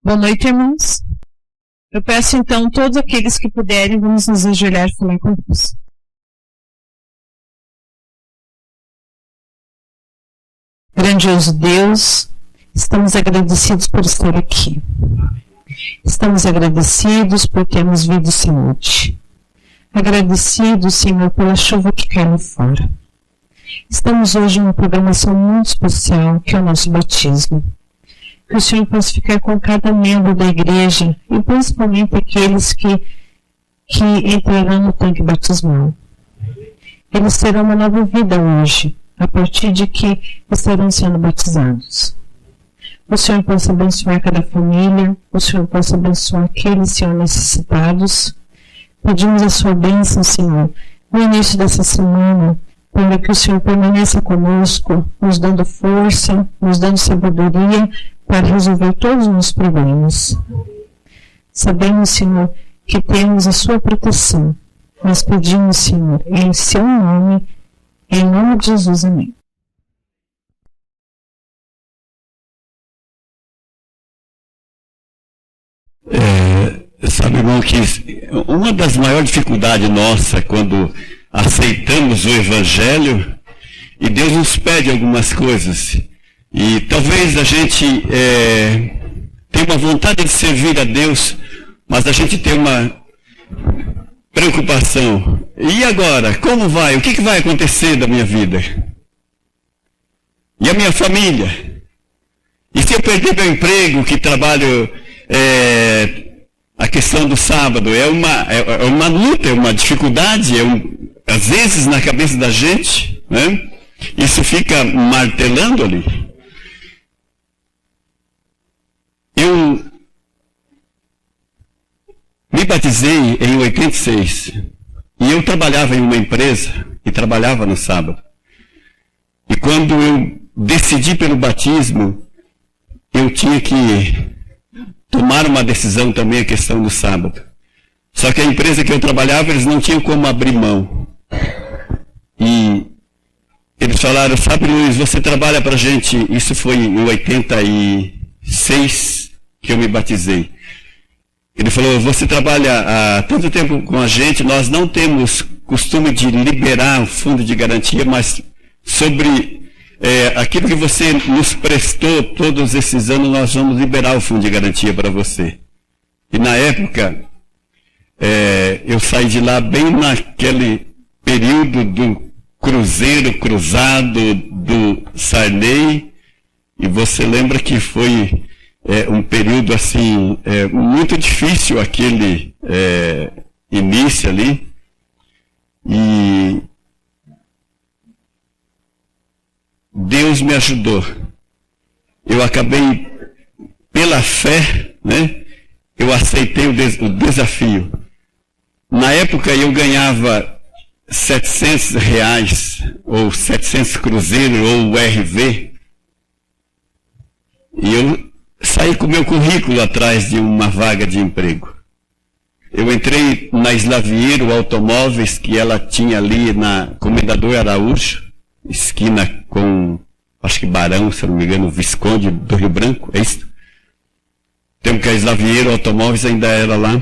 Boa noite, irmãos. Eu peço então todos aqueles que puderem, vamos nos ajoelhar e falar com Deus. Grandioso Deus, estamos agradecidos por estar aqui. Estamos agradecidos por termos vida e saúde. Agradecidos, Senhor, pela chuva que cai lá fora. Estamos hoje em uma programação muito especial, que é o nosso batismo. Que o Senhor possa ficar com cada membro da igreja, e principalmente aqueles que entrarão no tanque batismal. Eles terão uma nova vida hoje, a partir de que estarão sendo batizados. O Senhor possa abençoar cada família, o Senhor possa abençoar aqueles, Senhor, necessitados. Pedimos a sua bênção, Senhor, no início dessa semana, para que o Senhor permaneça conosco, nos dando força, nos dando sabedoria, para resolver todos os nossos problemas. Sabemos, Senhor, que temos a sua proteção. Nós pedimos, Senhor, em seu nome, em nome de Jesus, amém. Sabe, irmão, que uma das maiores dificuldades nossa quando aceitamos o Evangelho, e Deus nos pede algumas coisas, e talvez a gente tenha uma vontade de servir a Deus, mas a gente tem uma preocupação. E agora? Como vai? O que vai acontecer da minha vida? E a minha família? E se eu perder meu emprego, que trabalho, a questão do sábado, é uma luta, é uma dificuldade, às vezes na cabeça da gente, né? Isso fica martelando ali. Eu me batizei em 86 e eu trabalhava em uma empresa e trabalhava no sábado. E quando eu decidi pelo batismo, eu tinha que tomar uma decisão também, a questão do sábado. Só que a empresa que eu trabalhava, eles não tinham como abrir mão. E eles falaram, sabe, Luiz, você trabalha pra gente, isso foi em 86 que eu me batizei. Ele falou, você trabalha há tanto tempo com a gente, nós não temos costume de liberar o fundo de garantia, mas sobre aquilo que você nos prestou todos esses anos, nós vamos liberar o fundo de garantia para você. E na época, eu saí de lá bem naquele período do Cruzeiro cruzado do Sarney, e você lembra que foi um período assim muito difícil aquele início ali, e Deus me ajudou. Eu acabei, pela fé, né, eu aceitei o desafio. Na época eu ganhava R$700, ou 700 cruzeiros, ou RV, e eu saí com o meu currículo atrás de uma vaga de emprego. Eu entrei na Slaviero Automóveis, que ela tinha ali na Comendador Araújo, esquina com, acho que Barão, se não me engano, Visconde do Rio Branco, é isso? Tempo que a Slaviero Automóveis ainda era lá.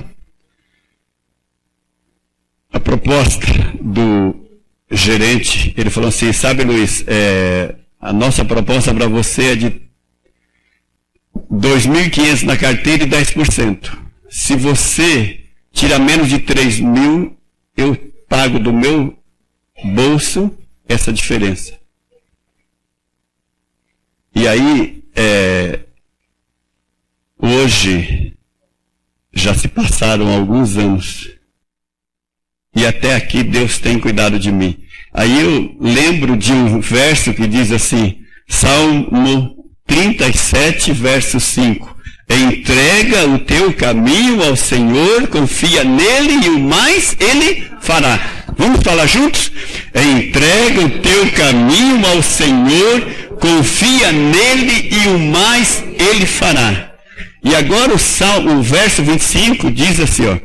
A proposta do gerente, ele falou assim, sabe, Luiz, a nossa proposta para você é de 2.500 na carteira e 10%. Se você tirar menos de 3.000, eu pago do meu bolso essa diferença. E aí, hoje, já se passaram alguns anos, e até aqui Deus tem cuidado de mim. Aí eu lembro de um verso que diz assim, Salmo 37, verso 5. Entrega o teu caminho ao Senhor, confia nele e o mais ele fará. Vamos falar juntos? Entrega o teu caminho ao Senhor, confia nele e o mais ele fará. E agora o verso 25 diz assim, ó,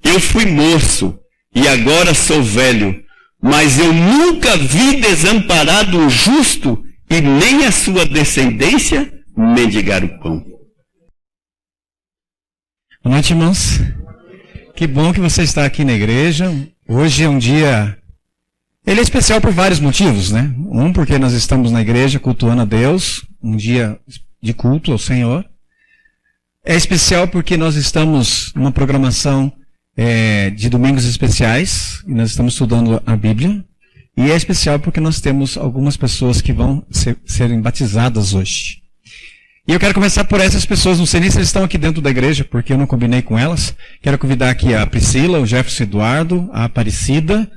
eu fui moço e agora sou velho, mas eu nunca vi desamparado o justo e nem a sua descendência mendigar o pão. Boa noite, irmãos. Que bom que você está aqui na igreja. Hoje é um dia... Ele é especial por vários motivos, né? Um, porque nós estamos na igreja cultuando a Deus, um dia de culto ao Senhor. É especial porque nós estamos numa programação de domingos especiais, e nós estamos estudando a Bíblia. E é especial porque nós temos algumas pessoas que vão serem batizadas hoje. E eu quero começar por essas pessoas, não sei nem se eles estão aqui dentro da igreja, porque eu não combinei com elas. Quero convidar aqui a Priscila, o Jefferson Eduardo, a Aparecida.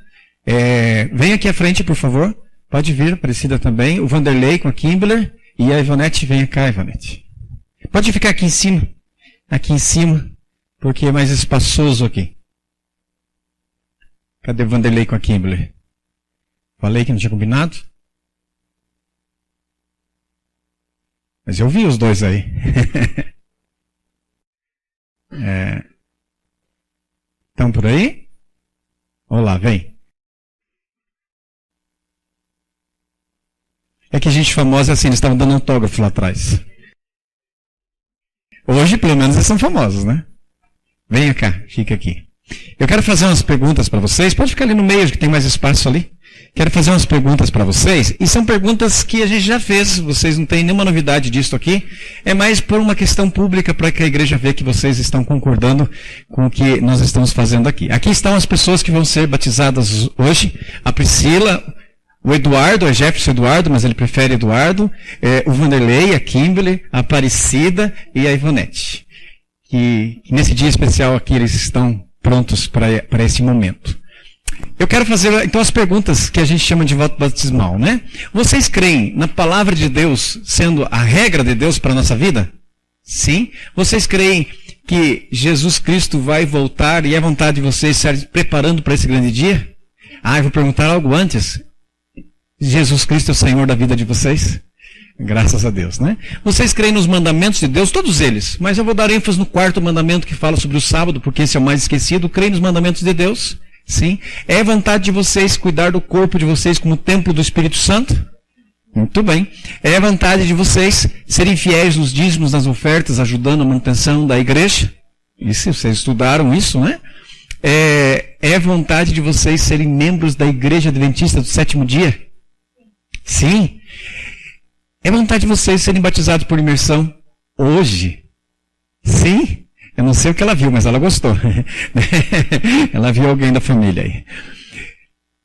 Vem aqui à frente, por favor. Pode vir, Aparecida também. O Vanderlei com a Kimberler. E a Ivonete, vem cá, Ivonete. Pode ficar aqui em cima, porque é mais espaçoso aqui. Cadê o Vanderlei com a Kimberler? Falei que não tinha combinado? Mas eu vi os dois aí. Estão por aí? Olá, vem. É que gente famosa é assim, eles estavam dando autógrafo lá atrás. Hoje, pelo menos, eles são famosos, né? Venha cá, fica aqui. Eu quero fazer umas perguntas para vocês. Pode ficar ali no meio, que tem mais espaço ali. Quero fazer umas perguntas para vocês, e são perguntas que a gente já fez, vocês não têm nenhuma novidade disso aqui, é mais por uma questão pública, para que a igreja veja que vocês estão concordando com o que nós estamos fazendo aqui. Aqui estão as pessoas que vão ser batizadas hoje, a Priscila, o Eduardo, é Jefferson Eduardo, mas ele prefere Eduardo, o Vanderlei, a Kimberly, a Aparecida e a Ivonete. E nesse dia especial aqui eles estão prontos para esse momento. Eu quero fazer, então, as perguntas que a gente chama de voto batismal, né? Vocês creem na palavra de Deus sendo a regra de Deus para a nossa vida? Sim. Vocês creem que Jesus Cristo vai voltar e é vontade de vocês estarem preparando para esse grande dia? Eu vou perguntar algo antes. Jesus Cristo é o Senhor da vida de vocês? Graças a Deus, né? Vocês creem nos mandamentos de Deus? Todos eles. Mas eu vou dar ênfase no quarto mandamento que fala sobre o sábado, porque esse é o mais esquecido. Creem nos mandamentos de Deus? Sim. É vontade de vocês cuidar do corpo de vocês como templo do Espírito Santo? Muito bem. É vontade de vocês serem fiéis nos dízimos, nas ofertas, ajudando a manutenção da igreja? Isso, vocês estudaram isso, né? É vontade de vocês serem membros da Igreja Adventista do Sétimo Dia? Sim. É vontade de vocês serem batizados por imersão hoje? Sim. Eu não sei o que ela viu, mas ela gostou. Ela viu alguém da família aí.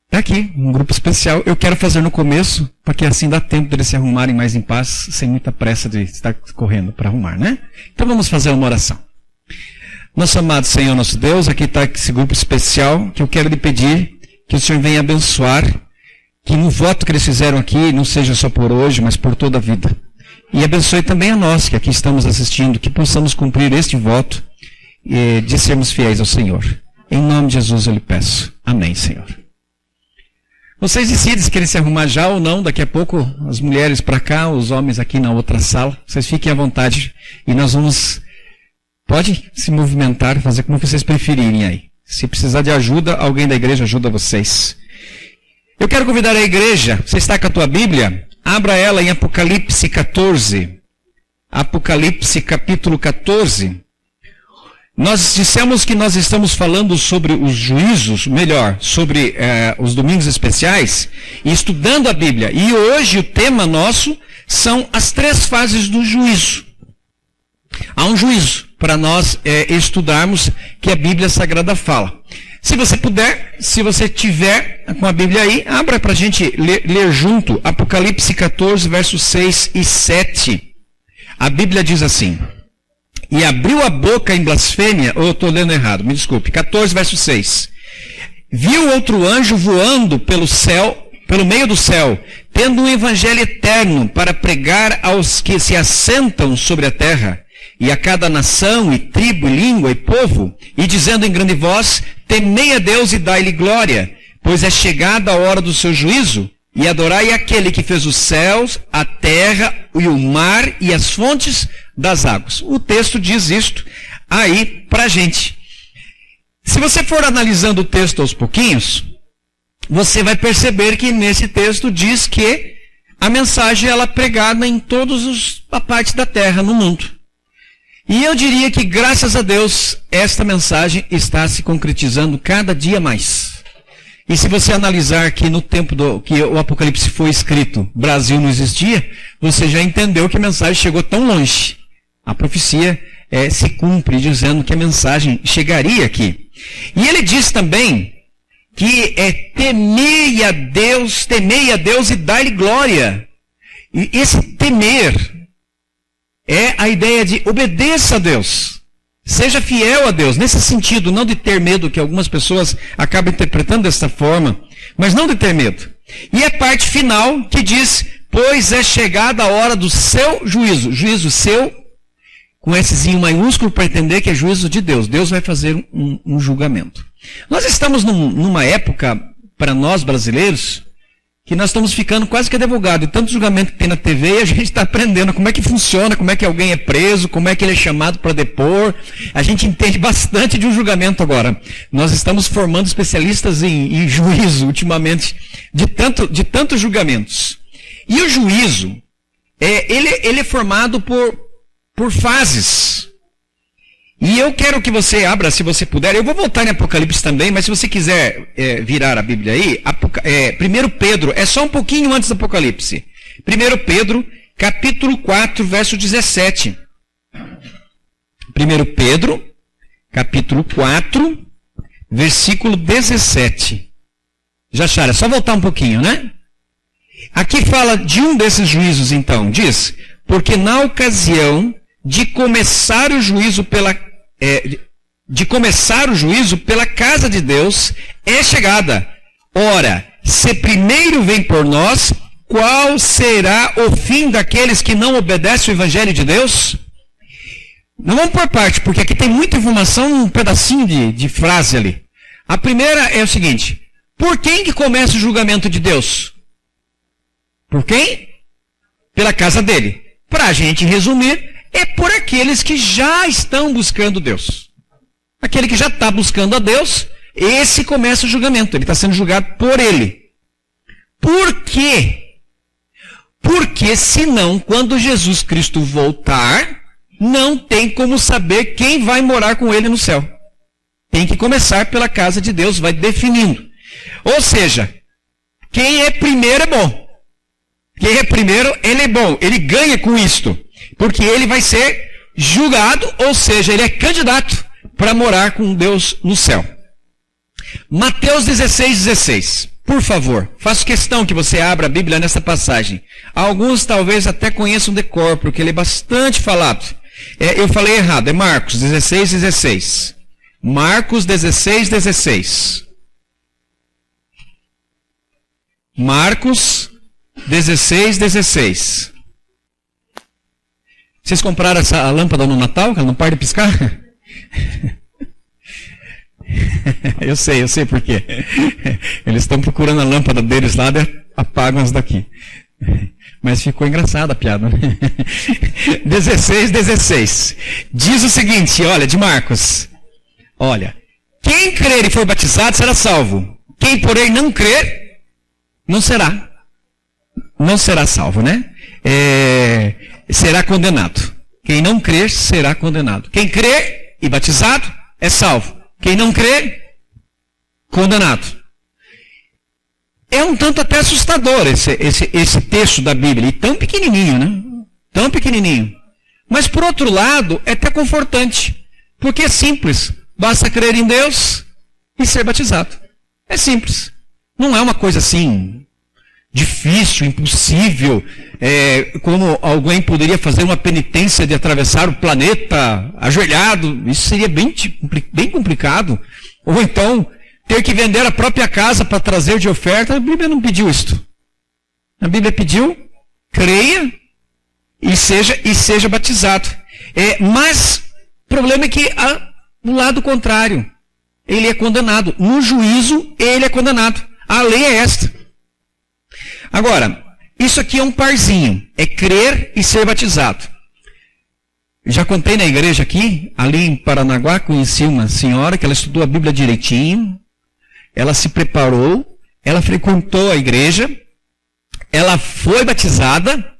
Está aqui, um grupo especial. Eu quero fazer no começo, porque assim dá tempo deles se arrumarem mais em paz, sem muita pressa de estar correndo para arrumar, né? Então vamos fazer uma oração. Nosso amado Senhor, nosso Deus, aqui está esse grupo especial, que eu quero lhe pedir que o Senhor venha abençoar, que no voto que eles fizeram aqui, não seja só por hoje, mas por toda a vida. E abençoe também a nós, que aqui estamos assistindo, que possamos cumprir este voto de sermos fiéis ao Senhor. Em nome de Jesus eu lhe peço. Amém, Senhor. Vocês decidem se querem se arrumar já ou não. Daqui a pouco as mulheres para cá, os homens aqui na outra sala. Vocês fiquem à vontade e nós vamos... Pode se movimentar, fazer como vocês preferirem aí. Se precisar de ajuda, alguém da igreja ajuda vocês. Eu quero convidar a igreja, você está com a tua Bíblia? Abra ela em Apocalipse 14. Apocalipse capítulo 14. Nós dissemos que nós estamos falando sobre os juízos, melhor, sobre os domingos especiais, e estudando a Bíblia. E hoje o tema nosso são as 3 fases do juízo. Há um juízo para nós estudarmos que a Bíblia Sagrada fala. Se você puder, se você tiver com a Bíblia aí, abra para a gente ler junto Apocalipse 14, versos 6 e 7. A Bíblia diz assim: e abriu a boca em blasfêmia, ou eu estou lendo errado, me desculpe, 14, verso 6. Viu outro anjo voando pelo céu, pelo meio do céu, tendo um evangelho eterno para pregar aos que se assentam sobre a terra, e a cada nação, e tribo, e língua, e povo, e dizendo em grande voz: temei a Deus e dai-lhe glória, pois é chegada a hora do seu juízo, e adorai aquele que fez os céus, a terra, e o mar, e as fontes das águas. O texto diz isto aí pra gente. Se você for analisando o texto aos pouquinhos, você vai perceber que nesse texto diz que a mensagem ela é pregada em todas as partes da terra, no mundo. E eu diria que, graças a Deus, esta mensagem está se concretizando cada dia mais. E se você analisar que no tempo que o Apocalipse foi escrito, Brasil não existia, você já entendeu que a mensagem chegou tão longe. A profecia se cumpre dizendo que a mensagem chegaria aqui. E ele diz também que temei a Deus e dai-lhe glória. E esse temer é a ideia de obedeça a Deus. Seja fiel a Deus, nesse sentido, não de ter medo, que algumas pessoas acabam interpretando dessa forma, mas não de ter medo. E a parte final que diz, pois é chegada a hora do seu juízo. Juízo seu, com Szinho maiúsculo, para entender que é juízo de Deus. Deus vai fazer um julgamento. Nós estamos numa época, para nós brasileiros, que nós estamos ficando quase que advogado. E tanto julgamento que tem na TV, e a gente está aprendendo como é que funciona, como é que alguém é preso, como é que ele é chamado para depor. A gente entende bastante de um julgamento agora. Nós estamos formando especialistas em juízo, ultimamente, de tantos julgamentos. E o juízo, ele é formado por fases. E eu quero que você abra, se você puder, eu vou voltar em Apocalipse também, mas se você quiser virar a Bíblia aí, 1 Pedro, é só um pouquinho antes do Apocalipse. 1 Pedro, capítulo 4, verso 17. 1 Pedro, capítulo 4, versículo 17. Já acharam? É só voltar um pouquinho, né? Aqui fala de um desses juízos, então. Diz, porque na ocasião de começar o juízo pela casa de Deus é chegada. Ora, se primeiro vem por nós, qual será o fim daqueles que não obedecem o evangelho de Deus? Não vamos por parte, porque aqui tem muita informação, um pedacinho de frase ali. A primeira é o seguinte, por quem que começa o julgamento de Deus? Por quem? Pela casa dele. Para a gente resumir, é por aqueles que já estão buscando Deus. Aquele que já está buscando a Deus, esse começa o julgamento. Ele está sendo julgado por ele. Por quê? Porque senão, quando Jesus Cristo voltar, não tem como saber quem vai morar com ele no céu. Tem que começar pela casa de Deus, vai definindo. Ou seja, quem é primeiro é bom. Quem é primeiro, ele é bom. Ele ganha com isto. Porque ele vai ser julgado, ou seja, ele é candidato para morar com Deus no céu. Mateus 16:16. Por favor, faço questão que você abra a Bíblia nessa passagem. Alguns talvez até conheçam de cor, porque ele é bastante falado. Eu falei errado, é Marcos 16:16. Marcos 16:16. Marcos 16:16. Vocês compraram a lâmpada no Natal, que ela não para de piscar? Eu sei por quê. Eles estão procurando a lâmpada deles lá, apagam as daqui. Mas ficou engraçada a piada, né? 16:16. Diz o seguinte, olha, de Marcos. Olha, quem crer e for batizado será salvo. Quem, porém, não crer, não será. Não será salvo, né? Será condenado. Quem não crer, será condenado. Quem crer e batizado, é salvo. Quem não crer, condenado. É um tanto até assustador esse texto da Bíblia. E tão pequenininho, né? Tão pequenininho. Mas, por outro lado, é até confortante. Porque é simples. Basta crer em Deus e ser batizado. É simples. Não é uma coisa assim difícil, impossível, como alguém poderia fazer uma penitência de atravessar o planeta ajoelhado. Isso seria bem complicado. Ou então, ter que vender a própria casa para trazer de oferta. A Bíblia não pediu isto. A Bíblia pediu, creia e seja batizado. Mas o problema é que do lado contrário, ele é condenado. No juízo, ele é condenado. A lei é esta. Agora, isso aqui é um parzinho. É crer e ser batizado. Já contei na igreja aqui, ali em Paranaguá, conheci uma senhora que ela estudou a Bíblia direitinho. Ela se preparou, ela frequentou a igreja, ela foi batizada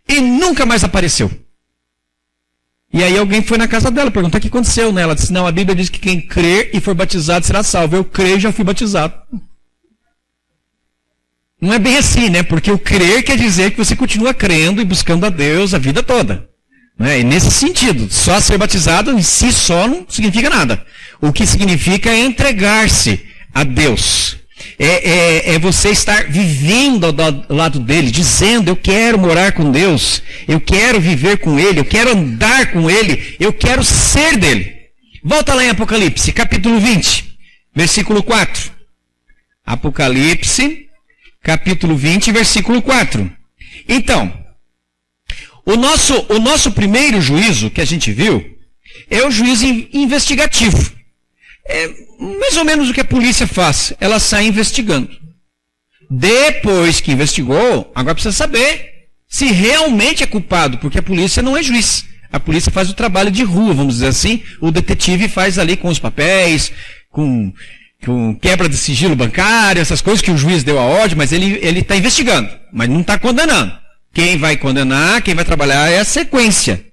e nunca mais apareceu. E aí alguém foi na casa dela, perguntou o que aconteceu, né? Ela disse, não, a Bíblia diz que quem crer e for batizado será salvo. Eu creio e já fui batizado. Não é bem assim, né? Porque o crer quer dizer que você continua crendo e buscando a Deus a vida toda. Né? E nesse sentido, só ser batizado em si só não significa nada. O que significa é entregar-se a Deus. É você estar vivendo ao lado dele, dizendo, eu quero morar com Deus, eu quero viver com ele, eu quero andar com ele, eu quero ser dele. Volta lá em Apocalipse, capítulo 20, versículo 4. Apocalipse, capítulo 20, versículo 4. Então, o nosso primeiro juízo que a gente viu é o juízo investigativo. É mais ou menos o que a polícia faz. Ela sai investigando. Depois que investigou, agora precisa saber se realmente é culpado, porque a polícia não é juiz. A polícia faz o trabalho de rua, vamos dizer assim. O detetive faz ali com os papéis, com quebra de sigilo bancário, essas coisas que o juiz deu a ordem, mas ele está investigando, mas não está condenando. Quem vai condenar, quem vai trabalhar é a sequência.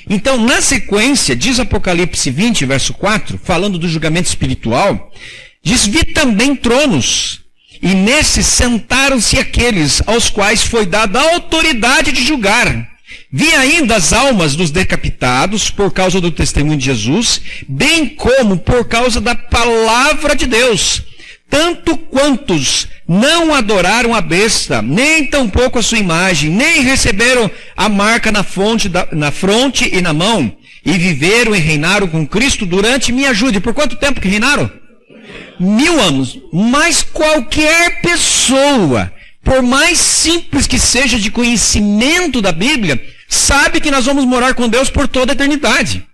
Então, na sequência, diz Apocalipse 20, verso 4, falando do julgamento espiritual, diz, vi também tronos, e nesses sentaram-se aqueles aos quais foi dada a autoridade de julgar. Vi ainda as almas dos decapitados por causa do testemunho de Jesus, bem como por causa da palavra de Deus. Tanto quantos não adoraram a besta, nem tampouco a sua imagem, nem receberam a marca na fronte e na mão, e viveram e reinaram com Cristo durante, me ajude, por quanto tempo que reinaram? 1000 anos. Mas qualquer pessoa, por mais simples que seja de conhecimento da Bíblia, sabe que nós vamos morar com Deus por toda a eternidade.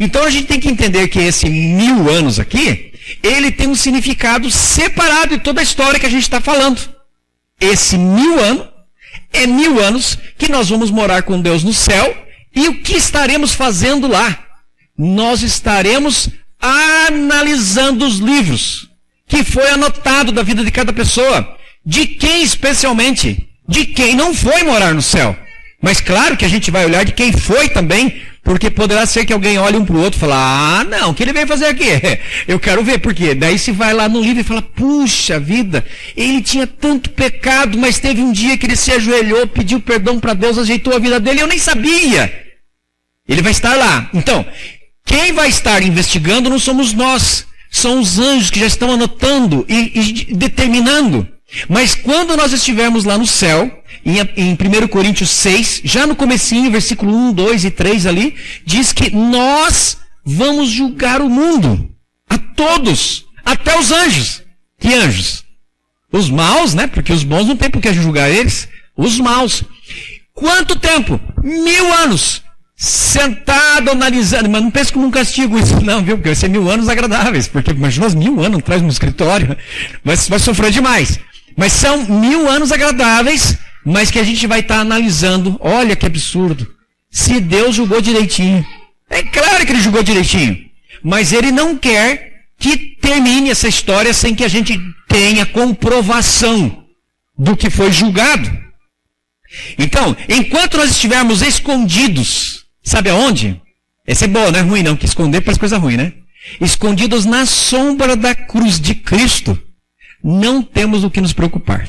Então a gente tem que entender que esse 1000 anos aqui, ele tem um significado separado de toda a história que a gente está falando. Esse 1000 anos é 1000 anos que nós vamos morar com Deus no céu. E o que estaremos fazendo lá? Nós estaremos analisando os livros que foi anotado da vida de cada pessoa. De quem especialmente? De quem não foi morar no céu. Mas claro que a gente vai olhar de quem foi também, porque poderá ser que alguém olhe um para o outro e fale, ah, não, o que ele veio fazer aqui? Eu quero ver, por quê? Daí se vai lá no livro e fala, puxa vida, ele tinha tanto pecado, mas teve um dia que ele se ajoelhou, pediu perdão para Deus, ajeitou a vida dele, eu nem sabia. Ele vai estar lá. Então, quem vai estar investigando não somos nós, são os anjos que já estão anotando e determinando. Mas quando nós estivermos lá no céu, em 1 Coríntios 6, já no comecinho, versículo 1, 2 e 3 ali, diz que nós vamos julgar o mundo, a todos, até os anjos. Que anjos? Os maus, né? Porque os bons não tem por que julgar eles. Os maus. Quanto tempo? 1000 anos. Sentado, analisando, mas não pense como um castigo isso, não, viu? Porque vai ser 1000 anos agradáveis, porque imagina os 1000 anos, traz no escritório, vai sofrer demais. Mas são 1000 anos agradáveis, mas que a gente vai estar analisando. Olha que absurdo. Se Deus julgou direitinho. É claro que ele julgou direitinho. Mas ele não quer que termine essa história sem que a gente tenha comprovação do que foi julgado. Então, enquanto nós estivermos escondidos, sabe aonde? Esse é bom, não é ruim não, que esconder parece coisa ruim, né? Escondidos na sombra da cruz de Cristo, não temos o que nos preocupar.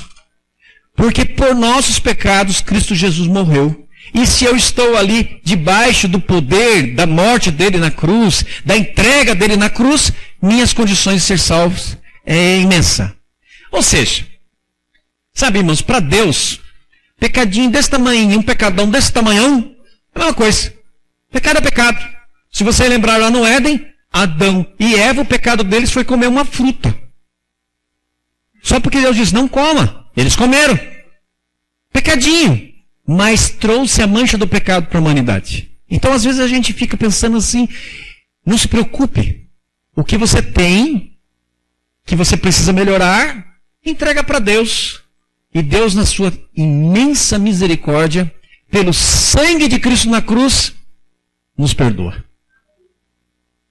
Porque por nossos pecados, Cristo Jesus morreu. E se eu estou ali debaixo do poder da morte dele na cruz, da entrega dele na cruz, minhas condições de ser salvos é imensa. Ou seja, sabe, irmãos, para Deus, pecadinho desse tamanho, um pecadão desse tamanhão, é a mesma coisa. Pecado é pecado. Se você lembrar lá no Éden, Adão e Eva, o pecado deles foi comer uma fruta. Só porque Deus disse, não coma. Eles comeram. Pecadinho. Mas trouxe a mancha do pecado para a humanidade. Então, às vezes, a gente fica pensando assim, não se preocupe. O que você tem, que você precisa melhorar, entrega para Deus. E Deus, na sua imensa misericórdia, pelo sangue de Cristo na cruz, nos perdoa.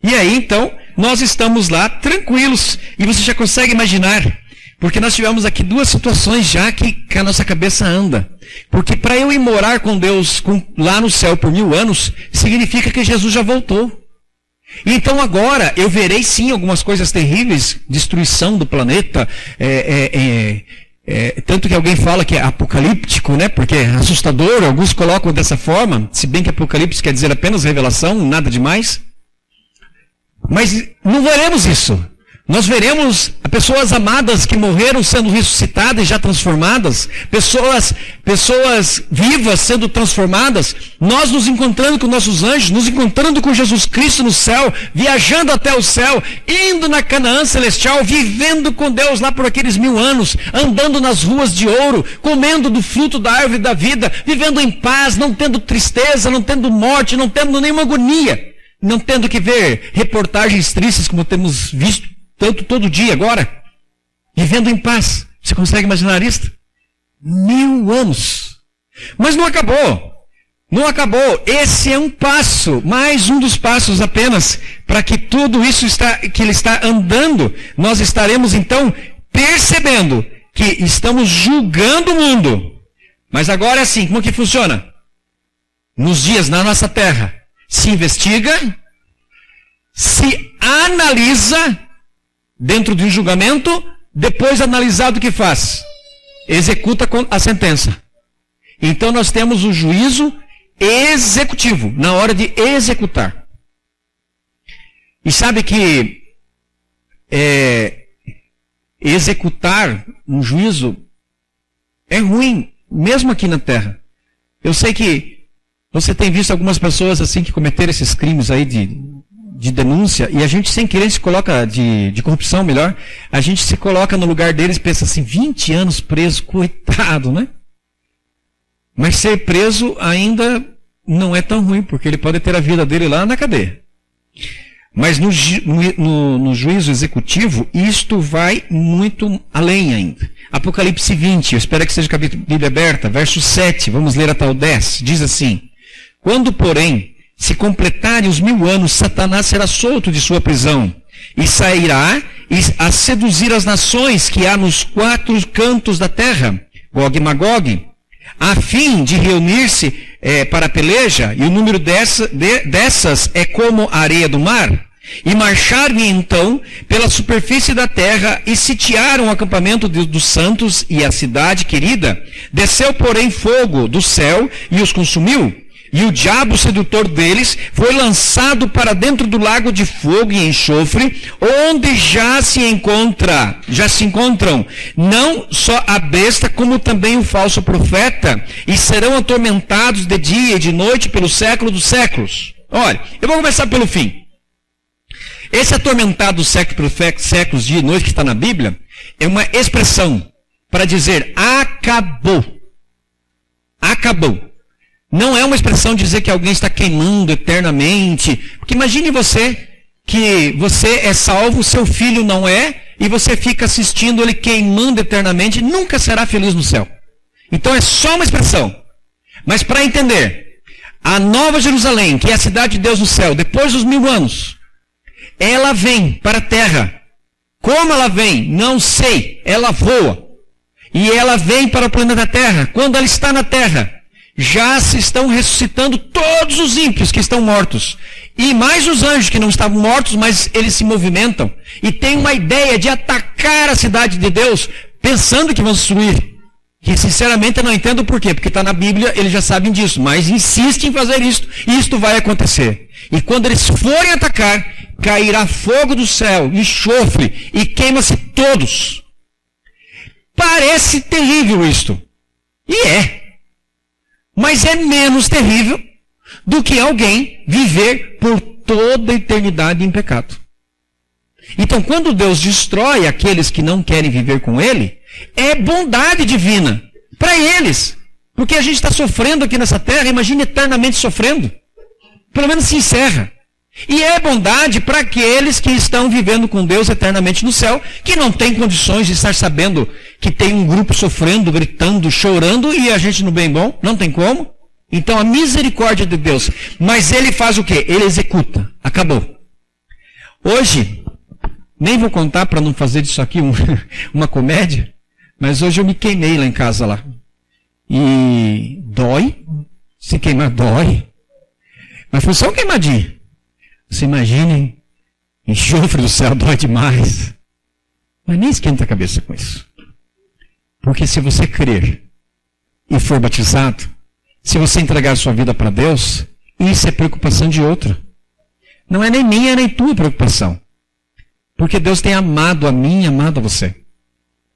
E aí, então, nós estamos lá tranquilos. E você já consegue imaginar Porque nós tivemos aqui duas situações já que a nossa cabeça anda. Porque para eu ir morar com Deus lá no céu por 1000 anos, significa que Jesus já voltou. Então agora eu verei sim algumas coisas terríveis, destruição do planeta, tanto que alguém fala que é apocalíptico, né? Porque é assustador, alguns colocam dessa forma, se bem que apocalipse quer dizer apenas revelação, nada demais. Mas não veremos isso. Nós veremos pessoas amadas que morreram sendo ressuscitadas e já transformadas, pessoas vivas sendo transformadas, nós nos encontrando com nossos anjos, nos encontrando com Jesus Cristo no céu, viajando até o céu, indo na Canaã celestial, vivendo com Deus lá por aqueles 1000 anos, andando nas ruas de ouro, comendo do fruto da árvore da vida, vivendo em paz, não tendo tristeza, não tendo morte, não tendo nenhuma agonia, não tendo que ver reportagens tristes como temos visto tanto todo dia agora, vivendo em paz. Você consegue imaginar isso? 1000 anos. Mas não acabou. Não acabou. Esse é um passo, mais um dos passos apenas, para que tudo isso que ele está andando, nós estaremos então percebendo que estamos julgando o mundo. Mas agora é assim, como que funciona? Nos dias na nossa terra, se investiga, se analisa, dentro de um julgamento, depois analisado o que faz? Executa a sentença. Então nós temos o juízo executivo, na hora de executar. E sabe que executar um juízo é ruim, mesmo aqui na terra. Eu sei que você tem visto algumas pessoas assim que cometeram esses crimes aí de denúncia, e a gente sem querer se coloca, de corrupção melhor, a gente se coloca no lugar deles e pensa assim, 20 anos preso, coitado, né? Mas ser preso ainda não é tão ruim, porque ele pode ter a vida dele lá na cadeia. Mas no juízo executivo, isto vai muito além ainda. Apocalipse 20, eu espero que seja com a Bíblia aberta, verso 7, vamos ler até o 10, diz assim: quando, porém, se completarem os 1000 anos, Satanás será solto de sua prisão e sairá a seduzir as nações que há nos 4 cantos da terra, Gog e Magog, a fim de reunir-se para a peleja, e o número dessas é como a areia do mar, e marcharam então pela superfície da terra e sitiaram o acampamento dos santos e a cidade querida. Desceu, porém, fogo do céu e os consumiu. E o diabo sedutor deles foi lançado para dentro do lago de fogo e enxofre, onde já se encontram não só a besta, como também o falso profeta, e serão atormentados de dia e de noite pelo século dos séculos. Olha, eu vou começar pelo fim. Esse atormentado do século pelos séculos, dia e noite, que está na Bíblia, é uma expressão para dizer acabou. Acabou. Não é uma expressão de dizer que alguém está queimando eternamente. Porque imagine você, que você é salvo, seu filho não é, e você fica assistindo ele queimando eternamente, nunca será feliz no céu. Então é só uma expressão. Mas para entender, a Nova Jerusalém, que é a cidade de Deus no céu, depois dos 1000 anos, ela vem para a terra. Como ela vem? Não sei. Ela voa. E ela vem para o planeta Terra. Quando ela está na terra, já se estão ressuscitando todos os ímpios que estão mortos. E mais os anjos que não estavam mortos, mas eles se movimentam. E têm uma ideia de atacar a cidade de Deus, pensando que vão destruir. Que sinceramente eu não entendo por quê. Porque está na Bíblia, eles já sabem disso. Mas insistem em fazer isto. E isto vai acontecer. E quando eles forem atacar, cairá fogo do céu, enxofre, e queima-se todos. Parece terrível isto. E é. Mas é menos terrível do que alguém viver por toda a eternidade em pecado. Então, quando Deus destrói aqueles que não querem viver com Ele, é bondade divina para eles. Porque a gente está sofrendo aqui nessa terra, imagine eternamente sofrendo. Pelo menos se encerra. E é bondade para aqueles que estão vivendo com Deus eternamente no céu, que não tem condições de estar sabendo que tem um grupo sofrendo, gritando, chorando, e a gente no bem bom, não tem como. Então a misericórdia de Deus. Mas Ele faz o quê? Ele executa. Acabou. Hoje, Nem vou contar para não fazer disso aqui uma comédia, mas hoje eu me queimei lá em casa lá. E dói, se queimar dói, mas foi só um queimadinho. Você imagina, enxofre do céu, dói demais. Mas nem esquenta a cabeça com isso. Porque se você crer e for batizado, se você entregar sua vida para Deus, isso é preocupação de outro. Não é nem minha, nem tua preocupação. Porque Deus tem amado a mim e amado a você.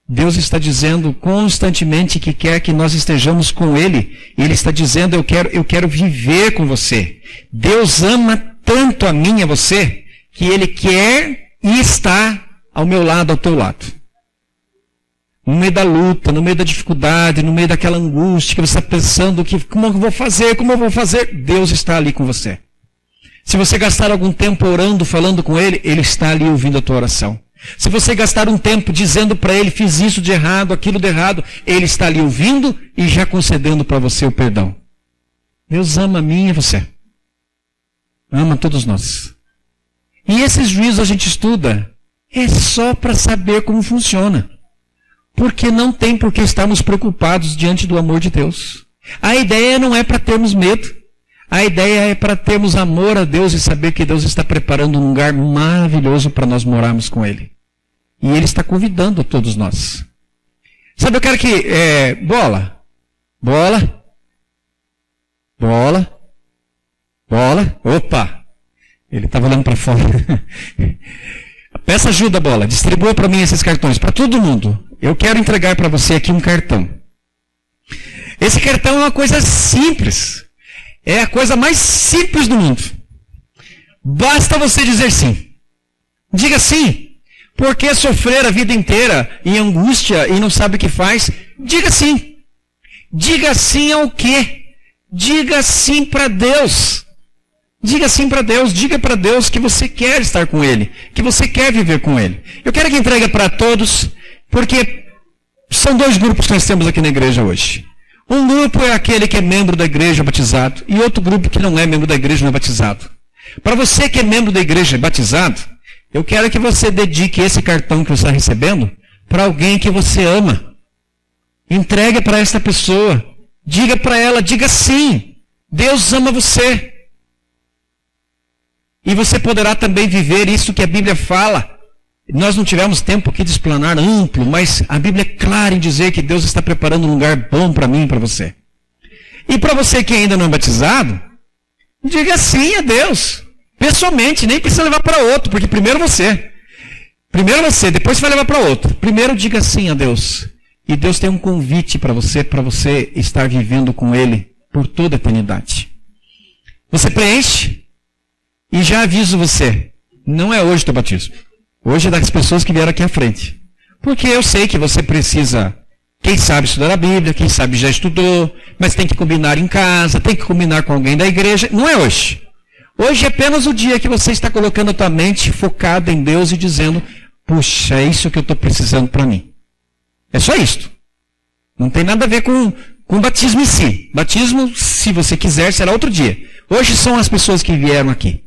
Deus está dizendo constantemente que quer que nós estejamos com Ele. Ele está dizendo, eu quero viver com você. Deus ama tanto a mim e a você, que Ele quer e está ao meu lado, ao teu lado. No meio da luta, no meio da dificuldade, no meio daquela angústia que você está pensando, como eu vou fazer? Deus está ali com você. Se você gastar algum tempo orando, falando com Ele, Ele está ali ouvindo a tua oração. Se você gastar um tempo dizendo para Ele, fiz isso de errado, aquilo de errado, Ele está ali ouvindo e já concedendo para você o perdão. Deus ama a mim e você. Ama todos nós. E esses juízos a gente estuda, é só para saber como funciona. Porque não tem por que estarmos preocupados diante do amor de Deus. A ideia não é para termos medo. A ideia é para termos amor a Deus e saber que Deus está preparando um lugar maravilhoso para nós morarmos com Ele. E Ele está convidando a todos nós. Sabe, eu quero que... Bola. Opa! Ele estava olhando para fora. Peça ajuda, Bola. Distribua para mim esses cartões. Para todo mundo. Eu quero entregar para você aqui um cartão. Esse cartão é uma coisa simples. É a coisa mais simples do mundo. Basta você dizer sim. Diga sim. Por que sofrer a vida inteira em angústia e não sabe o que faz? Diga sim. Diga sim ao quê? Diga sim para Deus. Diga sim para Deus. Diga para Deus que você quer estar com Ele. Que você quer viver com Ele. Eu quero que entregue para todos, porque são dois grupos que nós temos aqui na igreja hoje. Um grupo é aquele que é membro da igreja batizado, e outro grupo que não é membro da igreja não é batizado. Para você que é membro da igreja batizado, eu quero que você dedique esse cartão que você está recebendo para alguém que você ama. Entregue para esta pessoa. Diga para ela, diga sim. Deus ama você. E você poderá também viver isso que a Bíblia fala. Nós não tivemos tempo aqui de explanar amplo, mas a Bíblia é clara em dizer que Deus está preparando um lugar bom para mim e para você. E para você que ainda não é batizado, diga sim a Deus. Pessoalmente, nem precisa levar para outro, porque primeiro você, depois você vai levar para outro. Primeiro diga sim a Deus. E Deus tem um convite para você estar vivendo com Ele por toda a eternidade. Você preenche e já aviso você, não é hoje o teu batismo. Hoje é das pessoas que vieram aqui à frente. Porque eu sei que você precisa, quem sabe estudar a Bíblia, quem sabe já estudou, mas tem que combinar em casa, tem que combinar com alguém da igreja. Não é hoje. Hoje é apenas o dia que você está colocando a tua mente focada em Deus e dizendo, puxa, é isso que eu estou precisando para mim. É só isto. Não tem nada a ver com o batismo em si. Batismo, se você quiser, será outro dia. Hoje são as pessoas que vieram aqui.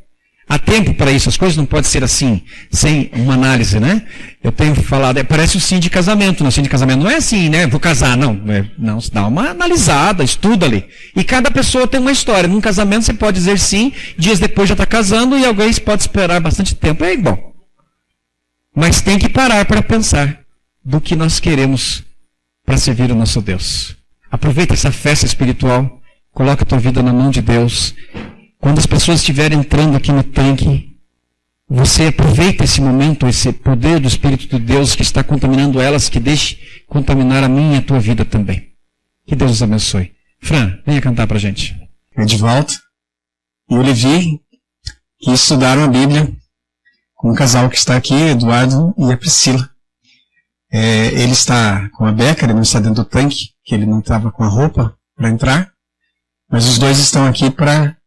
Há tempo para isso, as coisas não podem ser assim, sem uma análise, né? Eu tenho falado, parece o sim de casamento. O sim de casamento não é assim, né? Vou casar, não. Não, se dá uma analisada, estuda ali. E cada pessoa tem uma história. Num casamento você pode dizer sim, dias depois já está casando e alguém pode esperar bastante tempo. É igual. Mas tem que parar para pensar do que nós queremos para servir o nosso Deus. Aproveita essa festa espiritual, coloca a tua vida na mão de Deus. Quando as pessoas estiverem entrando aqui no tanque, você aproveita esse momento, esse poder do Espírito de Deus que está contaminando elas, que deixe contaminar a minha e a tua vida também. Que Deus os abençoe. Fran, venha cantar pra gente. Edivaldo e Olivier, que estudaram a Bíblia com um casal que está aqui, Eduardo e a Priscila. Ele está com a beca, ele não está dentro do tanque, que ele não estava com a roupa para entrar, mas os dois estão aqui para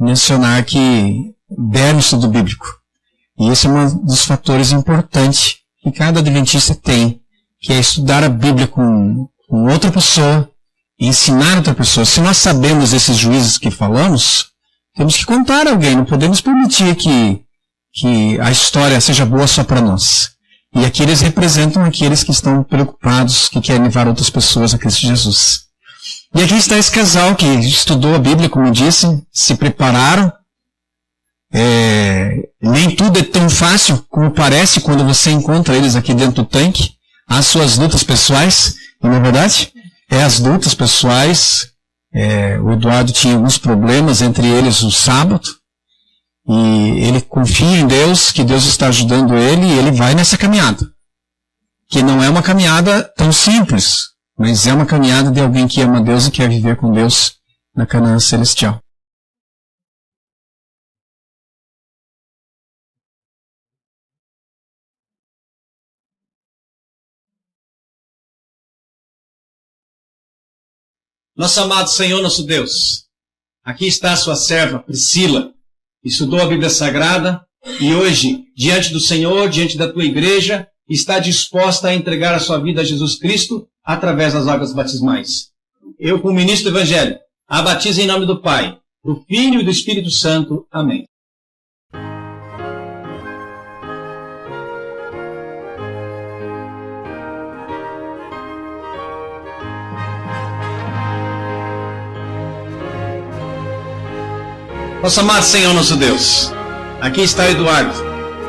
mencionar que deram estudo bíblico. E esse é um dos fatores importantes que cada adventista tem, que é estudar a Bíblia com outra pessoa, e ensinar outra pessoa. Se nós sabemos esses juízos que falamos, temos que contar a alguém, não podemos permitir que que a história seja boa só para nós. E aqui eles representam aqueles que estão preocupados, que querem levar outras pessoas a Cristo Jesus. E aqui está esse casal que estudou a Bíblia, como eu disse, se prepararam. Nem tudo é tão fácil como parece quando você encontra eles aqui dentro do tanque. As suas lutas pessoais, e na verdade, as lutas pessoais. O Eduardo tinha alguns problemas, entre eles o sábado. E ele confia em Deus, que Deus está ajudando ele, e ele vai nessa caminhada. Que não é uma caminhada tão simples, mas é uma caminhada de alguém que ama Deus e quer viver com Deus na Canaã celestial. Nosso amado Senhor, nosso Deus, aqui está a sua serva, Priscila, estudou a Bíblia Sagrada e hoje, diante do Senhor, diante da tua igreja, está disposta a entregar a sua vida a Jesus Cristo através das águas batismais. Eu, como ministro do Evangelho, a batizo em nome do Pai, do Filho e do Espírito Santo. Amém. Nosso amado Senhor, nosso Deus, aqui está o Eduardo,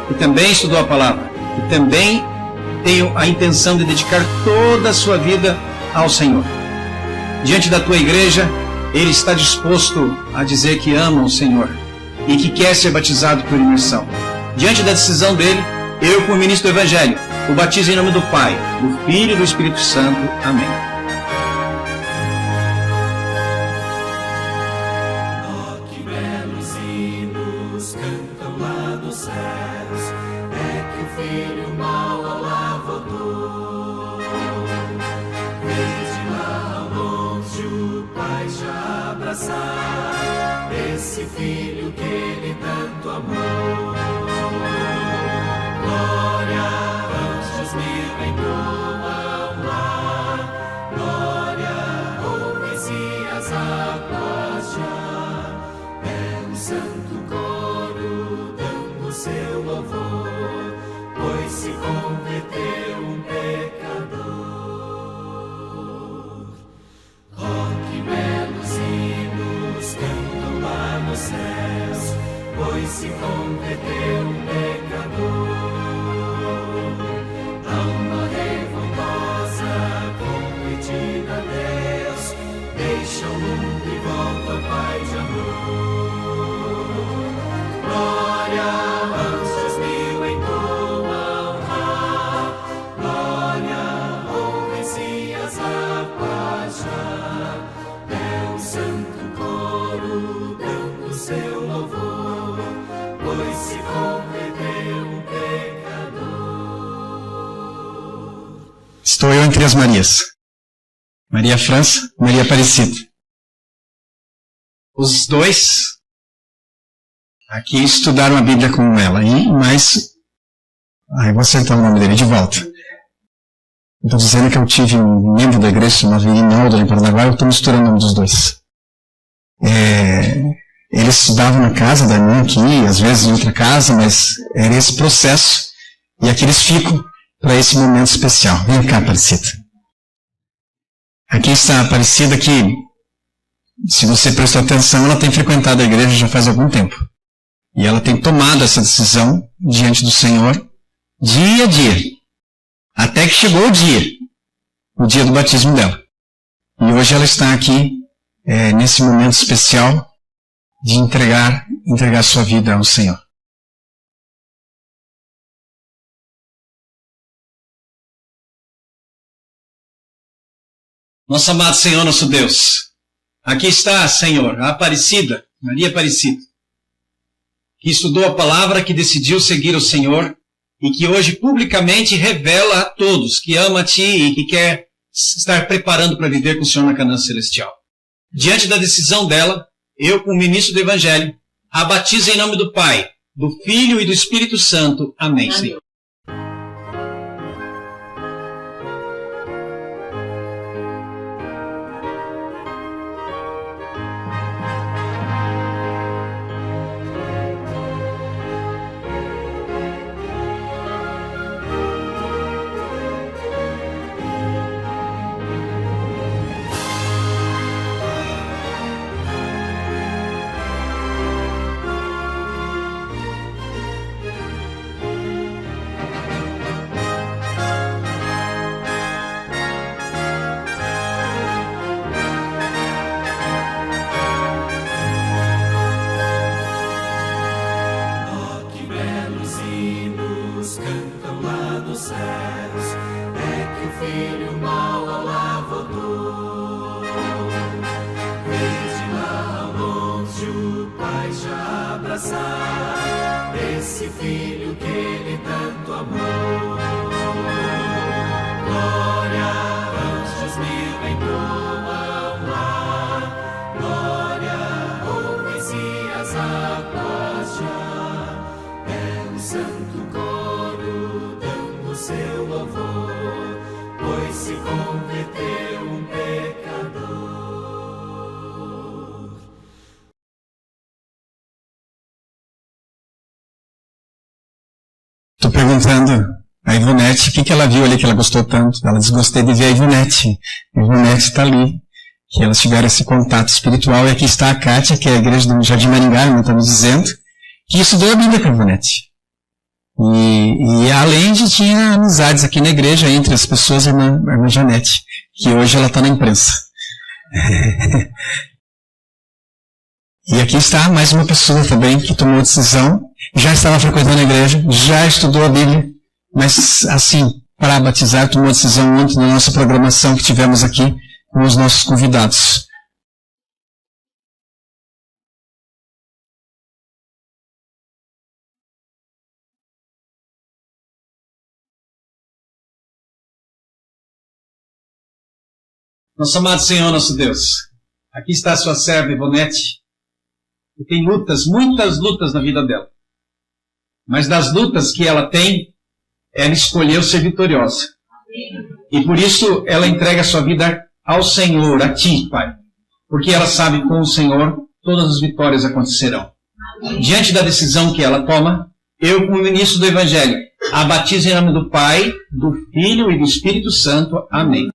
que também estudou a palavra, que também tem a intenção de dedicar toda a sua vida ao Senhor. Diante da tua igreja, ele está disposto a dizer que ama o Senhor e que quer ser batizado por imersão. Diante da decisão dele, eu, como ministro do Evangelho, o batizo em nome do Pai, do Filho e do Espírito Santo. Amém. Esse filho que ele tanto amou. Glória, anjos mil entoam lá. Glória, ouves e as águas já. É um santo coro dando seu louvor, pois se converteu um pecador. Oh, que belos hinos cantam lá nos céus, pois se converteu um pecador. Alma revoltosa, convertida a Deus, deixa o mundo e volta ao Pai de amor. Glória, anjos mil entoam lá. Glória, ouve-se as águas já. É um santo coro dando seu louvor, pois se converteu um pecador. Estou eu entre as Marias. Maria França, Maria Aparecida. Os dois aqui estudaram a Bíblia com ela, mas... eu vou acertar o nome dele de volta. Estou dizendo que eu tive um membro da igreja chamado Irinaldo em Paranaguá, eu estou misturando o nome dos dois. Eles estudavam na casa da irmã aqui, às vezes em outra casa, mas era esse processo. E aqui eles ficam para esse momento especial. Vem cá, Aparecida. Aqui está a Aparecida que, se você prestou atenção, ela tem frequentado a igreja já faz algum tempo. E ela tem tomado essa decisão diante do Senhor, dia a dia. Até que chegou o dia do batismo dela. E hoje ela está aqui, nesse momento especial, de entregar sua vida ao Senhor. Nosso amado Senhor, nosso Deus, aqui está, Senhor, a Aparecida, Maria Aparecida, que estudou a palavra, que decidiu seguir o Senhor e que hoje publicamente revela a todos que ama a Ti e que quer estar preparando para viver com o Senhor na Canaã celestial. Diante da decisão dela, eu, como ministro do Evangelho, a batizo em nome do Pai, do Filho e do Espírito Santo. Amém, Senhor. hinos cantam lá dos céus, é que o filho mau ao lar voltou. Vem de lá ao longe o pai já abraçar esse filho que ele tanto amou. Glória, anjos mil entoam lá, glória, ouves e as águas já, é o santo coro dando seu louvor, pois se converteu um pecador. Estou perguntando a Ivonete o que ela viu ali que ela gostou tanto. Ela disse: gostei de ver a Ivonete. A Ivonete está ali. Que elas tiveram esse contato espiritual. E aqui está a Kátia, que é a igreja do Jardim Maringá, irmã, está me dizendo que estudou a Bíblia com a Ivonete. E além de tinha amizades aqui na igreja entre as pessoas, a irmã Janete, que hoje ela está na imprensa. E aqui está mais uma pessoa também que tomou decisão, já estava frequentando a igreja, já estudou a Bíblia, mas assim, para batizar, tomou decisão ontem na nossa programação que tivemos aqui com os nossos convidados. Nosso amado Senhor, nosso Deus, aqui está a sua serva Ivonete, que tem lutas, muitas lutas na vida dela. Mas das lutas que ela tem, ela escolheu ser vitoriosa. E por isso ela entrega a sua vida ao Senhor, a Ti, Pai. Porque ela sabe que com o Senhor todas as vitórias acontecerão. Diante da decisão que ela toma, eu, como ministro do Evangelho, a batizo em nome do Pai, do Filho e do Espírito Santo. Amém.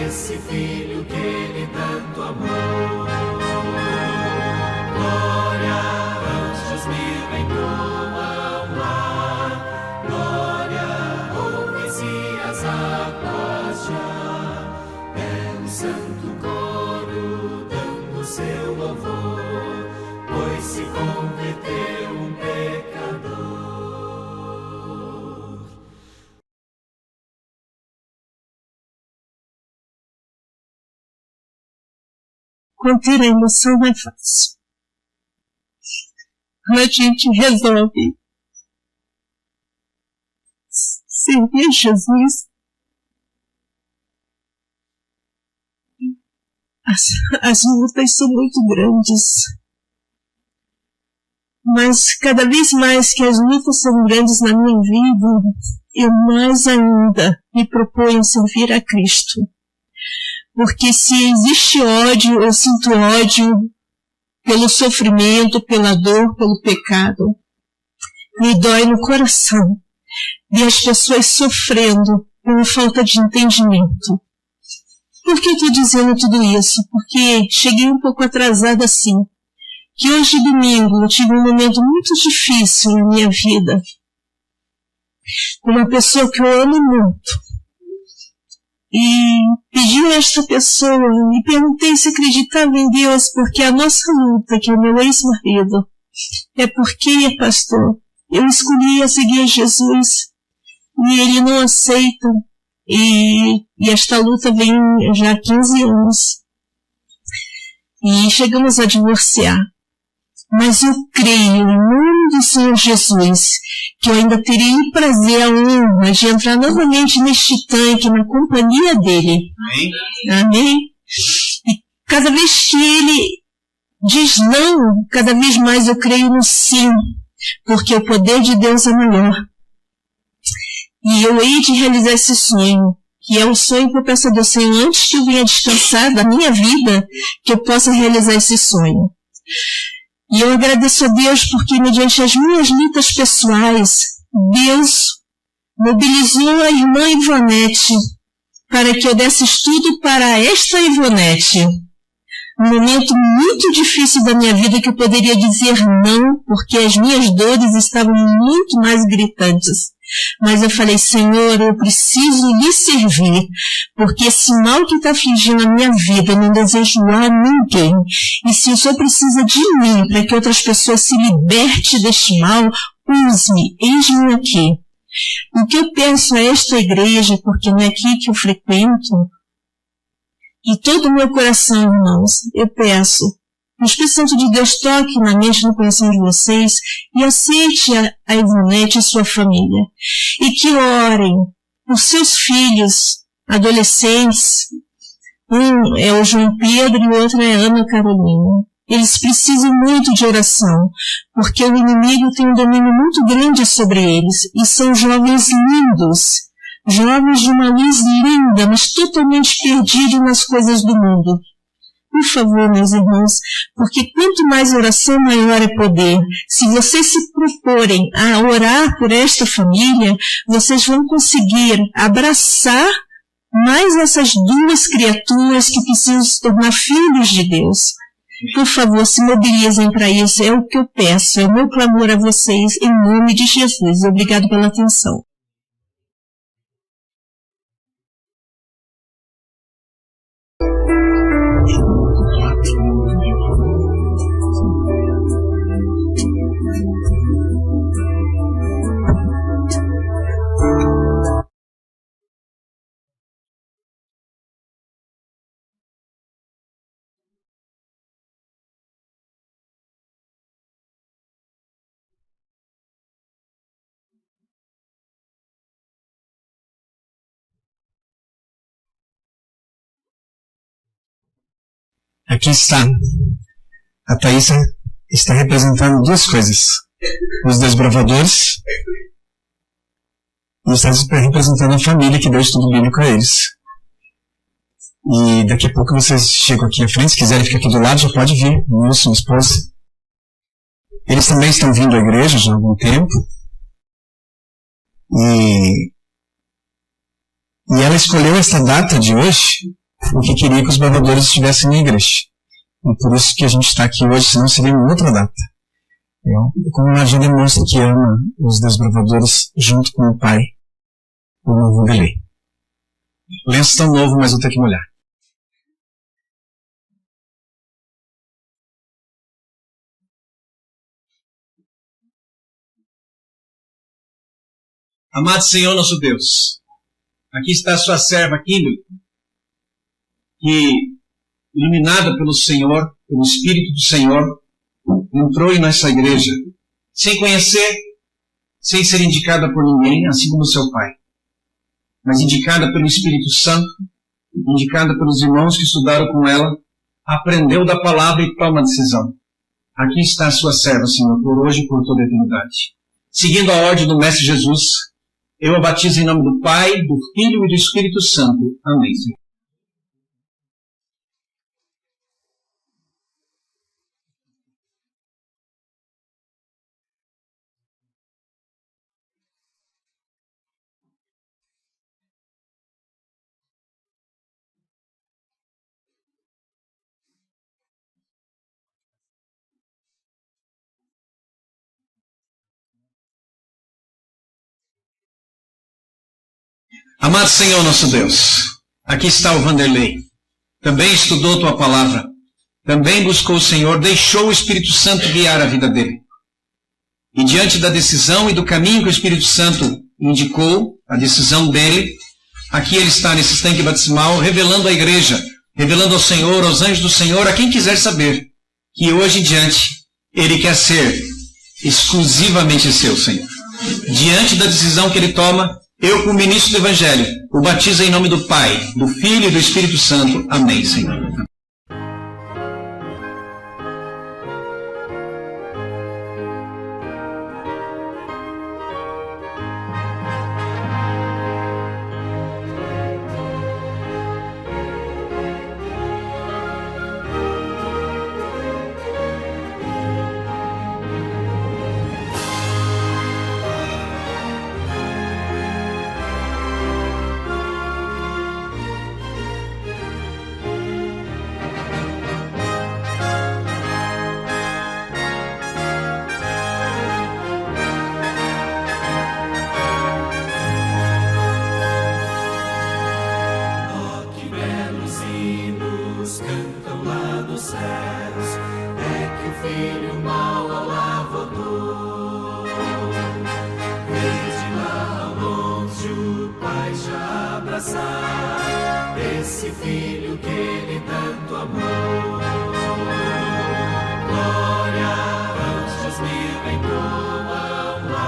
Esse filho que ele tanto amou. Glória, anjos mil entoam lá, glória, ouves e as águas já, é o santo coro dando seu louvor, pois se converteu um pecador. Conter a emoção não é fácil. Quando a gente resolve servir Jesus, as lutas são muito grandes. Mas cada vez mais que as lutas são grandes na minha vida, eu mais ainda me proponho servir a Cristo. Porque se existe ódio, eu sinto ódio pelo sofrimento, pela dor, pelo pecado. Me dói no coração ver as pessoas sofrendo por falta de entendimento. Por que eu estou dizendo tudo isso? Porque cheguei um pouco atrasada assim. Que hoje, domingo, eu tive um momento muito difícil na minha vida. Com uma pessoa que eu amo muito. E pedi a esta pessoa, e perguntei se acreditava em Deus, porque a nossa luta, que é o meu ex-marido, é porque, pastor, eu escolhi a seguir Jesus, e ele não aceita, e esta luta vem já há 15 anos. E chegamos a divorciar. Mas eu creio, em nome do Senhor Jesus, que eu ainda terei o prazer, a honra de entrar novamente neste tanque, na companhia dele. Amém? Amém? E cada vez que ele diz não, cada vez mais eu creio no sim, porque o poder de Deus é maior. E eu hei de realizar esse sonho, que é o sonho que eu peço a Deus, Senhor, antes de eu vir a descansar da minha vida, que eu possa realizar esse sonho. E eu agradeço a Deus porque, mediante as minhas lutas pessoais, Deus mobilizou a irmã Ivonete para que eu desse estudo para esta Ivonete. Um momento muito difícil da minha vida que eu poderia dizer não, porque as minhas dores estavam muito mais gritantes. Mas eu falei, Senhor, eu preciso lhe servir, porque esse mal que está afligindo a minha vida, eu não desejo a ninguém. E se o Senhor precisa de mim para que outras pessoas se libertem deste mal, use-me, eis-me aqui. O que eu peço a esta igreja, porque não é aqui que eu frequento, e todo o meu coração, irmãos, eu peço, o Espírito Santo de Deus toque na mente e no coração de vocês e aceite a Ivonete e sua família. E que orem por seus filhos, adolescentes. Um é o João Pedro e o outro é a Ana Carolina. Eles precisam muito de oração, porque o inimigo tem um domínio muito grande sobre eles. E são jovens lindos. Jovens de uma luz linda, mas totalmente perdidos nas coisas do mundo. Por favor, meus irmãos, porque quanto mais oração, maior é poder. Se vocês se proporem a orar por esta família, vocês vão conseguir abraçar mais essas duas criaturas que precisam se tornar filhos de Deus. Por favor, se mobilizem para isso. É o que eu peço, é o meu clamor a vocês, em nome de Jesus. Obrigado pela atenção. Aqui está. A Thaísa está representando duas coisas. Os desbravadores e está representando a família que deu estudo bíblico a eles. E daqui a pouco vocês chegam aqui à frente, se quiserem ficar aqui do lado, já pode vir, moço, esposa. Eles também estão vindo à igreja já há algum tempo. E ela escolheu esta data de hoje porque queria que os bravadores estivessem na igreja. E por isso que a gente está aqui hoje, senão seria uma outra data. Como a Maria demonstra que ama os desbravadores junto com o pai, o novo Belém. Lenço tão novo, mas vou ter que molhar. Amado Senhor nosso Deus, aqui está a sua serva Kimberly, que, iluminada pelo Senhor, pelo Espírito do Senhor, entrou em nossa igreja, sem conhecer, sem ser indicada por ninguém, assim como seu pai, mas indicada pelo Espírito Santo, indicada pelos irmãos que estudaram com ela, aprendeu da palavra e toma a decisão. Aqui está a sua serva, Senhor, por hoje e por toda a eternidade. Seguindo a ordem do Mestre Jesus, eu a batizo em nome do Pai, do Filho e do Espírito Santo. Amém, Senhor. Amado Senhor nosso Deus, aqui está o Vanderlei. Também estudou tua palavra. Também buscou o Senhor, deixou o Espírito Santo guiar a vida dele. E diante da decisão e do caminho que o Espírito Santo indicou, a decisão dele, aqui ele está nesse tanque batismal, revelando à igreja, revelando ao Senhor, aos anjos do Senhor, a quem quiser saber, que hoje em diante Ele quer ser exclusivamente seu, Senhor. Diante da decisão que ele toma, eu, como ministro do Evangelho, o batizo em nome do Pai, do Filho e do Espírito Santo. Amém, Senhor. Esse filho que ele tanto amou. Glória, anjos mil entoam lá.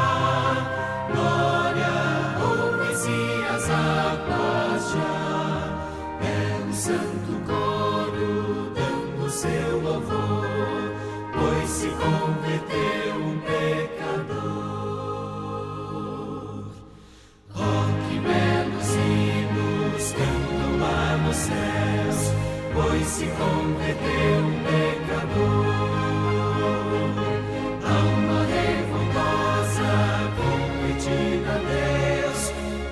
Glória, ouves e as águas já. É um santo coro dando seu louvor, pois se converteu um pecador. Oh, que belos hinos cantam lá nos céus, pois se converteu um pecador. Alma revoltosa, convertida a Deus,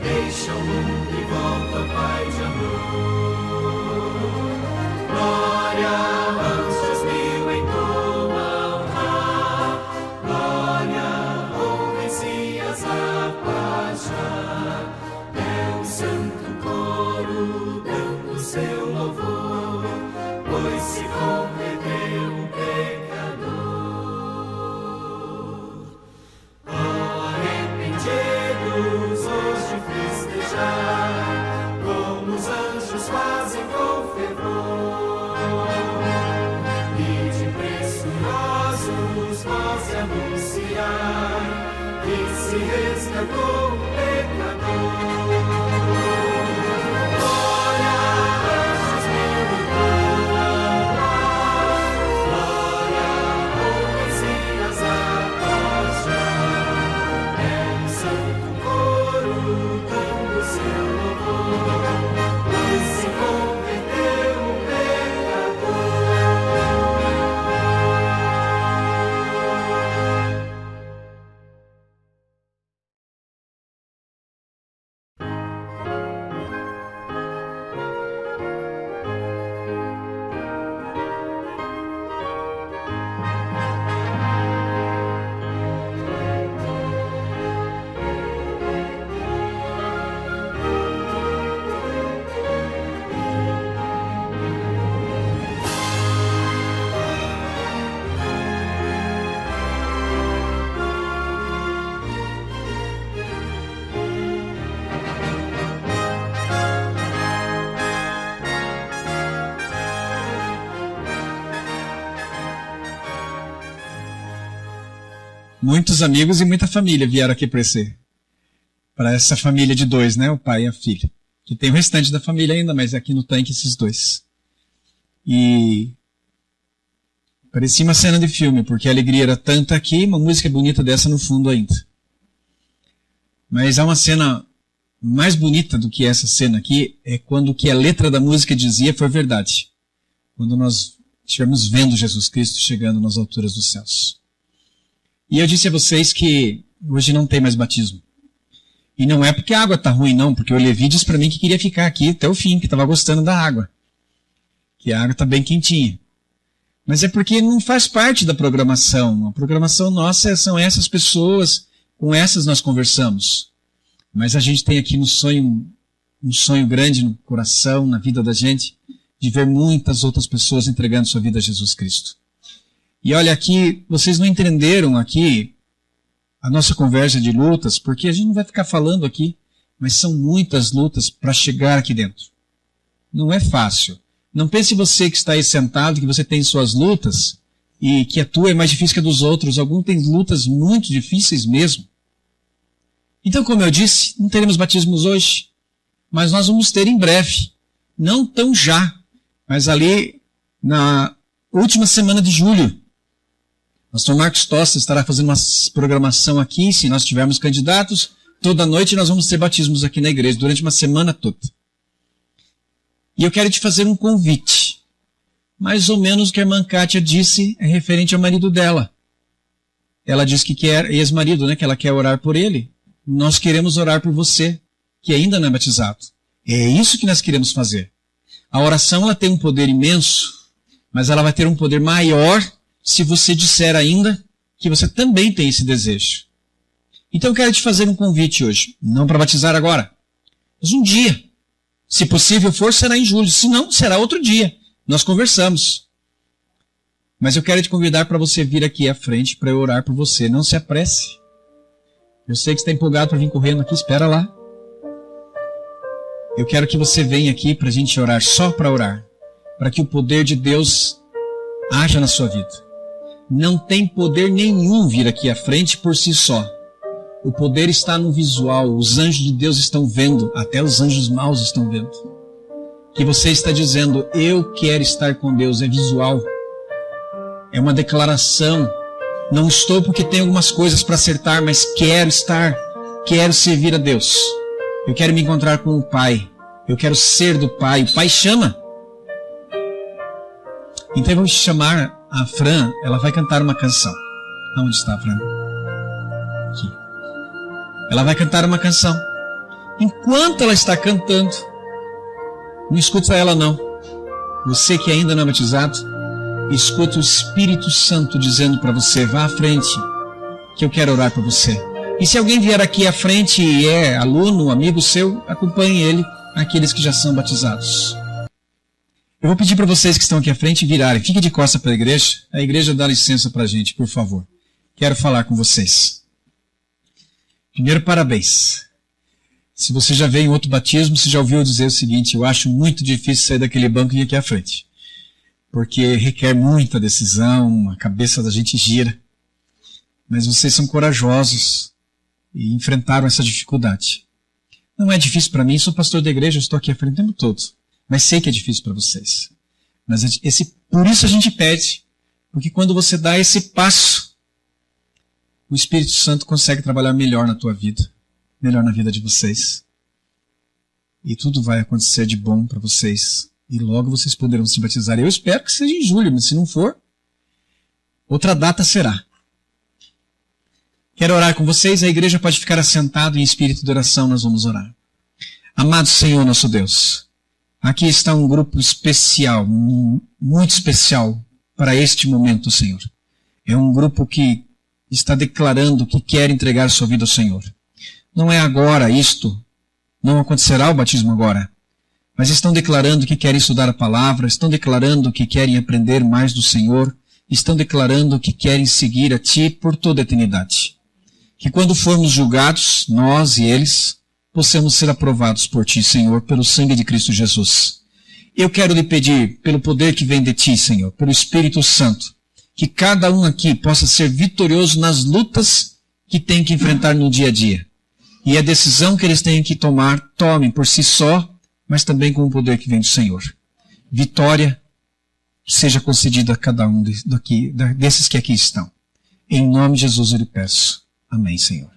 deixa o mundo e volta ao Pai de amor. Glória, anjos mil entoam lá. Glória, ouves e as harpas já. É um santo coro dando seu louvor, pois se converteu um pecador. Oh, arrependidos, hoje festejar, como os anjos fazem com fervor. E de preciosos voz anunciar que se resgatou um pecador. Muitos amigos e muita família vieram aqui para essa família de dois, né? O pai e a filha. Que tem o restante da família ainda, mas aqui no tanque esses dois. E parecia uma cena de filme, porque a alegria era tanta aqui, uma música bonita dessa no fundo ainda. Mas há uma cena mais bonita do que essa cena aqui, é quando o que a letra da música dizia foi verdade. Quando nós estivermos vendo Jesus Cristo chegando nas alturas dos céus. E eu disse a vocês que hoje não tem mais batismo. E não é porque a água está ruim, não, porque o Levi disse para mim que queria ficar aqui até o fim, que estava gostando da água. Que a água está bem quentinha. Mas é porque não faz parte da programação. A programação nossa são essas pessoas, com essas nós conversamos. Mas a gente tem aqui um sonho grande no coração, na vida da gente, de ver muitas outras pessoas entregando sua vida a Jesus Cristo. E olha aqui, vocês não entenderam aqui a nossa conversa de lutas, porque a gente não vai ficar falando aqui, mas são muitas lutas para chegar aqui dentro. Não é fácil. Não pense você que está aí sentado, que você tem suas lutas e que a tua é mais difícil que a dos outros. Alguns têm lutas muito difíceis mesmo. Então, como eu disse, não teremos batismos hoje, mas nós vamos ter em breve. Não tão já, mas ali na última semana de julho. O pastor Marcos Tosta estará fazendo uma programação aqui, se nós tivermos candidatos. Toda noite nós vamos ter batismos aqui na igreja, durante uma semana toda. E eu quero te fazer um convite. Mais ou menos o que a irmã Kátia disse é referente ao marido dela. Ela disse que quer, ex-marido, né, que ela quer orar por ele. Nós queremos orar por você, que ainda não é batizado. É isso que nós queremos fazer. A oração ela tem um poder imenso, mas ela vai ter um poder maior se você disser ainda que você também tem esse desejo. Então eu quero te fazer um convite hoje. Não para batizar agora, mas um dia. Se possível for, será em julho. Se não, será outro dia. Nós conversamos. Mas eu quero te convidar para você vir aqui à frente para eu orar por você. Não se apresse. Eu sei que você está empolgado para vir correndo aqui. Espera lá. Eu quero que você venha aqui para a gente orar, só para orar. Para que o poder de Deus haja na sua vida. Não tem poder nenhum vir aqui à frente por si só. O poder está no visual. Os anjos de Deus estão vendo. Até os anjos maus estão vendo. Que você está dizendo, eu quero estar com Deus. É visual. É uma declaração. Não estou porque tenho algumas coisas para acertar, mas quero estar. Quero servir a Deus. Eu quero me encontrar com o Pai. Eu quero ser do Pai. O Pai chama. Então eu vou chamar a Fran. Ela vai cantar uma canção. Onde está a Fran? Aqui. Ela vai cantar uma canção. Enquanto ela está cantando, não escuta ela não. Você que ainda não é batizado, escuta o Espírito Santo dizendo para você, vá à frente, que eu quero orar por você. E se alguém vier aqui à frente e é aluno, amigo seu, acompanhe ele, aqueles que já são batizados. Eu vou pedir para vocês que estão aqui à frente virarem. Fique de costas para a igreja dá licença para a gente, por favor. Quero falar com vocês. Primeiro, parabéns. Se você já veio em outro batismo, você já ouviu dizer o seguinte, eu acho muito difícil sair daquele banco e ir aqui à frente. Porque requer muita decisão, a cabeça da gente gira. Mas vocês são corajosos e enfrentaram essa dificuldade. Não é difícil para mim, sou pastor da igreja, eu estou aqui à frente o tempo todo. Mas sei que é difícil para vocês. Mas por isso a gente pede. Porque quando você dá esse passo, o Espírito Santo consegue trabalhar melhor na tua vida. Melhor na vida de vocês. E tudo vai acontecer de bom para vocês. E logo vocês poderão se batizar. Eu espero que seja em julho, mas se não for, outra data será. Quero orar com vocês. A igreja pode ficar assentada em espírito de oração, nós vamos orar. Amado Senhor, nosso Deus, aqui está um grupo especial, muito especial para este momento, Senhor. É um grupo que está declarando que quer entregar sua vida ao Senhor. Não é agora isto, não acontecerá o batismo agora, mas estão declarando que querem estudar a palavra, estão declarando que querem aprender mais do Senhor, estão declarando que querem seguir a Ti por toda a eternidade. Que quando formos julgados, nós e eles, possamos ser aprovados por Ti, Senhor, pelo sangue de Cristo Jesus. Eu quero lhe pedir, pelo poder que vem de Ti, Senhor, pelo Espírito Santo, que cada um aqui possa ser vitorioso nas lutas que tem que enfrentar no dia a dia. E a decisão que eles têm que tomar, tomem por si só, mas também com o poder que vem do Senhor. Vitória seja concedida a cada um desses que aqui estão. Em nome de Jesus eu lhe peço. Amém, Senhor.